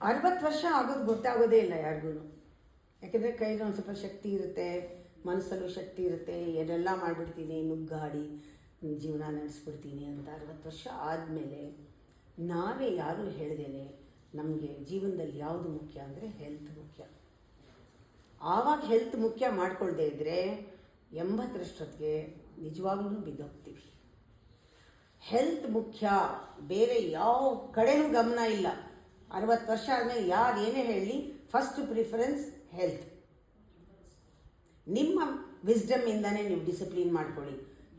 60 ವರ್ಷ ಆಗೋದು ಗೊತ್ತಾಗೋದೇ ಇಲ್ಲ ಯಾರಿಗೂ. ಯಾಕೆಂದರೆ ಕೈಲಿ ಒಂದು ಸ್ವಲ್ಪ ಶಕ್ತಿ ಇರುತ್ತೆ, ಮನಸ್ಸಲ್ಲೂ ಶಕ್ತಿ ಇರುತ್ತೆ, ಏನೆಲ್ಲ ಮಾಡಿಬಿಡ್ತೀನಿ, ನುಗ್ಗಾಡಿ ಜೀವನ ನಡೆಸ್ಬಿಡ್ತೀನಿ ಅಂತ. 60 ವರ್ಷ ಆದಮೇಲೆ ನಾವೇ ಯಾರೂ ಹೇಳ್ದೇನೆ ನಮಗೆ ಜೀವನದಲ್ಲಿ ಯಾವುದು ಮುಖ್ಯ ಅಂದರೆ ಹೆಲ್ತ್ ಮುಖ್ಯ. ಆವಾಗ ಹೆಲ್ತ್ ಮುಖ್ಯ ಮಾಡ್ಕೊಳ್ದೇ ಇದ್ದರೆ 80ರಷ್ಟೊತ್ತಿಗೆ ನಿಜವಾಗ್ಲೂ ಬಿದ್ದೋಗ್ತೀವಿ. ಹೆಲ್ತ್ ಮುಖ್ಯ, ಬೇರೆ ಯಾವ ಕಡೆನೂ ಗಮನ ಇಲ್ಲ. 60 ವರ್ಷ ಆದಮೇಲೆ ಯಾರು ಏನೇ ಹೇಳಿ ಫಸ್ಟ್ ಪ್ರಿಫರೆನ್ಸ್ ಹೆಲ್ತ್. ನಿಮ್ಮ ವಿಸ್ಡಮ್ಮಿಂದನೇ ನೀವು ಡಿಸಿಪ್ಲಿನ್ ಮಾಡ್ಕೊಳ್ಳಿ.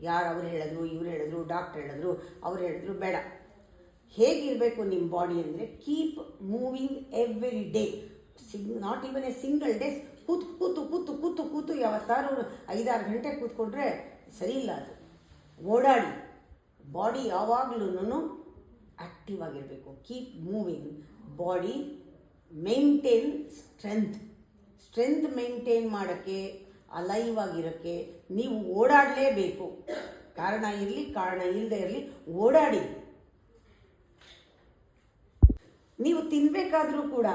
ಯಾರು ಅವ್ರು ಹೇಳಿದ್ರು, ಇವ್ರು ಹೇಳಿದ್ರು, ಡಾಕ್ಟರ್ ಹೇಳಿದ್ರು, ಅವ್ರು ಹೇಳಿದ್ರು, ಬೇಡ. ಹೇಗಿರಬೇಕು ನಿಮ್ಮ ಬಾಡಿ ಅಂದರೆ keep moving every day. Not even A single days ಕೂತು ಕೂತು ಕೂತು ಕೂತು ಕೂತು ಯಾವತ್ತಾರು 5-6 ಗಂಟೆ ಕೂತ್ಕೊಂಡ್ರೆ ಸರಿ ಇಲ್ಲ. ಅದು ಓಡಾಡಿ. ಬಾಡಿ ಯಾವಾಗಲೂ ಆ್ಯಕ್ಟಿವ್ ಆಗಿರಬೇಕು. Keep moving body, maintain strength maintain ಮಾಡೋಕ್ಕೆ, ಅಲೈವ್ ಆಗಿರೋಕ್ಕೆ ನೀವು ಓಡಾಡಲೇಬೇಕು. ಕಾರಣ ಇರಲಿ ಕಾರಣ ಇಲ್ಲದೆ ಇರಲಿ ಓಡಾಡಿ. ನೀವು ತಿನ್ನಬೇಕಾದ್ರೂ ಕೂಡ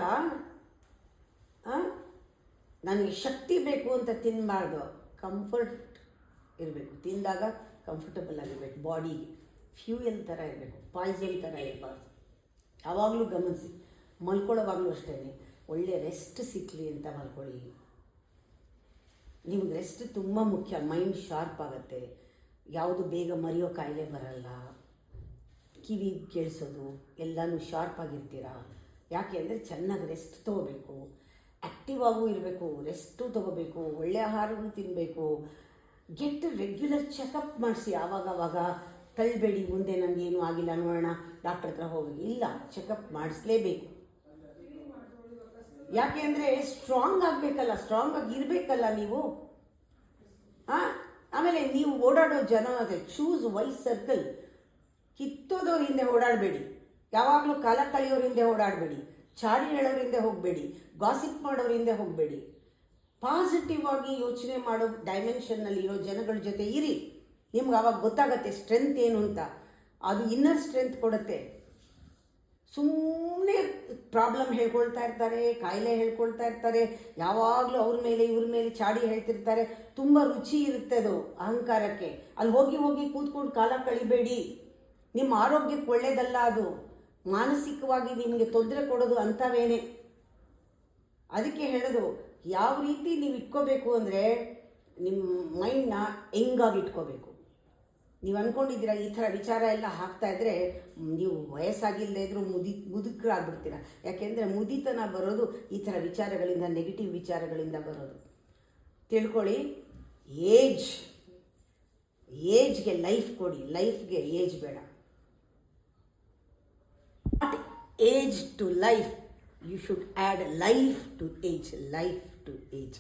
ನನಗೆ ಶಕ್ತಿ ಬೇಕು ಅಂತ ತಿನ್ನಬಾರ್ದು, ಕಂಫರ್ಟ್ ಇರಬೇಕು. ತಿಂದಾಗ ಕಂಫರ್ಟಬಲ್ ಆಗಿರಬೇಕು. ಬಾಡಿಗೆ ಫ್ಯೂಯಲ್ ಥರ ಇರಬೇಕು, ಪಾಯ್ಸನ್ ಥರ ಇರಬಾರ್ದು. ಆವಾಗಲೂ ಗಮನಿಸಿ. ಮಲ್ಕೊಳ್ಳೋವಾಗಲೂ ಅಷ್ಟೇ ಒಳ್ಳೆ ರೆಸ್ಟ್ ಸಿಕ್ಕಲಿ ಅಂತ ಮಲ್ಕೊಳ್ಳಿ. ನಿಮ್ಗೆ ರೆಸ್ಟ್ ತುಂಬ ಮುಖ್ಯ. ಮೈಂಡ್ ಶಾರ್ಪ್ ಆಗುತ್ತೆ, ಯಾವುದು ಬೇಗ ಮರೆಯೋ ಕಾಯಿಲೆ ಬರಲ್ಲ, ಕಿವಿ ಕೇಳಿಸೋದು ಎಲ್ಲನೂ ಶಾರ್ಪ್ ಆಗಿರ್ತೀರ. ಯಾಕೆ ಅಂದರೆ ಚೆನ್ನಾಗಿ ರೆಸ್ಟ್ ತೊಗೋಬೇಕು, ಆ್ಯಕ್ಟಿವ್ ಆಗೂ ಇರಬೇಕು, ರೆಸ್ಟು ತೊಗೋಬೇಕು, ಒಳ್ಳೆ ಆಹಾರಗಳು ತಿನ್ನಬೇಕು. ಗೆಟ್ ರೆಗ್ಯುಲರ್ ಚೆಕಪ್ ಮಾಡಿಸಿ. ಆವಾಗವಾಗ ತಳ್ಳಬೇಡಿ, ಮುಂದೆ ನನಗೇನು ಆಗಿಲ್ಲ ನೋಡೋಣ ಡಾಕ್ಟರ್ ಹತ್ರ ಹೋಗಿ. ಇಲ್ಲ, ಚೆಕಪ್ ಮಾಡಿಸ್ಲೇಬೇಕು. ಯಾಕೆ ಅಂದರೆ ಸ್ಟ್ರಾಂಗ್ ಆಗಬೇಕಲ್ಲ, ಸ್ಟ್ರಾಂಗ್ ಆಗಿ ಇರಬೇಕಲ್ಲ ನೀವು. ಆಮೇಲೆ ನೀವು ಓಡಾಡೋ ಜನ ಅದೇ ಚೂಸ್ ವೈಸ್ ಸರ್ಕಲ್. ಕಿತ್ತೋದವ್ರ ಹಿಂದೆ ಓಡಾಡಬೇಡಿ, ಯಾವಾಗಲೂ ಕಾಲ ಕಳೆಯೋರ ಹಿಂದೆ ಓಡಾಡಬೇಡಿ, ಚಾಡಿ ಹೇಳೋರ ಹಿಂದೆ ಹೋಗಬೇಡಿ, ಗಾಸಿಪ್ ಮಾಡೋರ ಹಿಂದೆ ಹೋಗಬೇಡಿ. ಪಾಸಿಟಿವ್ ಆಗಿ ಯೋಚನೆ ಮಾಡೋ ಡೈಮೆನ್ಷನ್ನಲ್ಲಿ ಇರೋ ಜನಗಳ ಜೊತೆ ಇರಿ. ನಿಮ್ಗೆ ಆವಾಗ ಗೊತ್ತಾಗತ್ತೆ ಸ್ಟ್ರೆಂತ್ ಏನು ಅಂತ. ಅದು ಇನ್ನರ್ ಸ್ಟ್ರೆಂತ್ ಕೊಡುತ್ತೆ. ಸುಮ್ಮನೆ ಪ್ರಾಬ್ಲಮ್ ಹೇಳ್ಕೊಳ್ತಾ ಇರ್ತಾರೆ, ಕಾಯಿಲೆ ಹೇಳ್ಕೊಳ್ತಾ ಇರ್ತಾರೆ, ಯಾವಾಗಲೂ ಅವ್ರ ಮೇಲೆ ಇವ್ರ ಮೇಲೆ ಚಾಡಿ ಹೇಳ್ತಿರ್ತಾರೆ. ತುಂಬ ರುಚಿ ಇರುತ್ತೆ ಅದು ಅಹಂಕಾರಕ್ಕೆ. ಅಲ್ಲಿ ಹೋಗಿ ಹೋಗಿ ಕೂತ್ಕೊಂಡು ಕಾಲ ಕಳಿಬೇಡಿ. ನಿಮ್ಮ ಆರೋಗ್ಯಕ್ಕೆ ಒಳ್ಳೆಯದಲ್ಲ ಅದು. ಮಾನಸಿಕವಾಗಿ ನಿಮಗೆ ತೊಂದರೆ ಕೊಡೋದು ಅಂಥವೇನೆ. ಅದಕ್ಕೆ ಹೇಳೋದು, ಯಾವ ರೀತಿ ನೀವು ಇಟ್ಕೋಬೇಕು ಅಂದರೆ ನಿಮ್ಮ ಮೈಂಡ್ನ ಹೆಂಗಾಗಿ ಇಟ್ಕೋಬೇಕು. ನೀವು ಅಂದ್ಕೊಂಡಿದ್ದೀರ ಈ ಥರ ವಿಚಾರ ಎಲ್ಲ ಹಾಕ್ತಾ ಇದ್ದರೆ ನೀವು ವಯಸ್ಸಾಗಿಲ್ಲದೆ ಇದ್ದರೂ ಮುದುಕರಾಗ್ಬಿಡ್ತೀರ. ಯಾಕೆಂದರೆ ಮುದಿತನ ಬರೋದು ಈ ಥರ ವಿಚಾರಗಳಿಂದ, ನೆಗೆಟಿವ್ ವಿಚಾರಗಳಿಂದ ಬರೋದು. ತಿಳ್ಕೊಳ್ಳಿ. ಏಜ್ಗೆ ಲೈಫ್ ಕೊಡಿ, ಲೈಫ್ಗೆ ಏಜ್ ಬೇಡ. Not age to life, you should add life to age.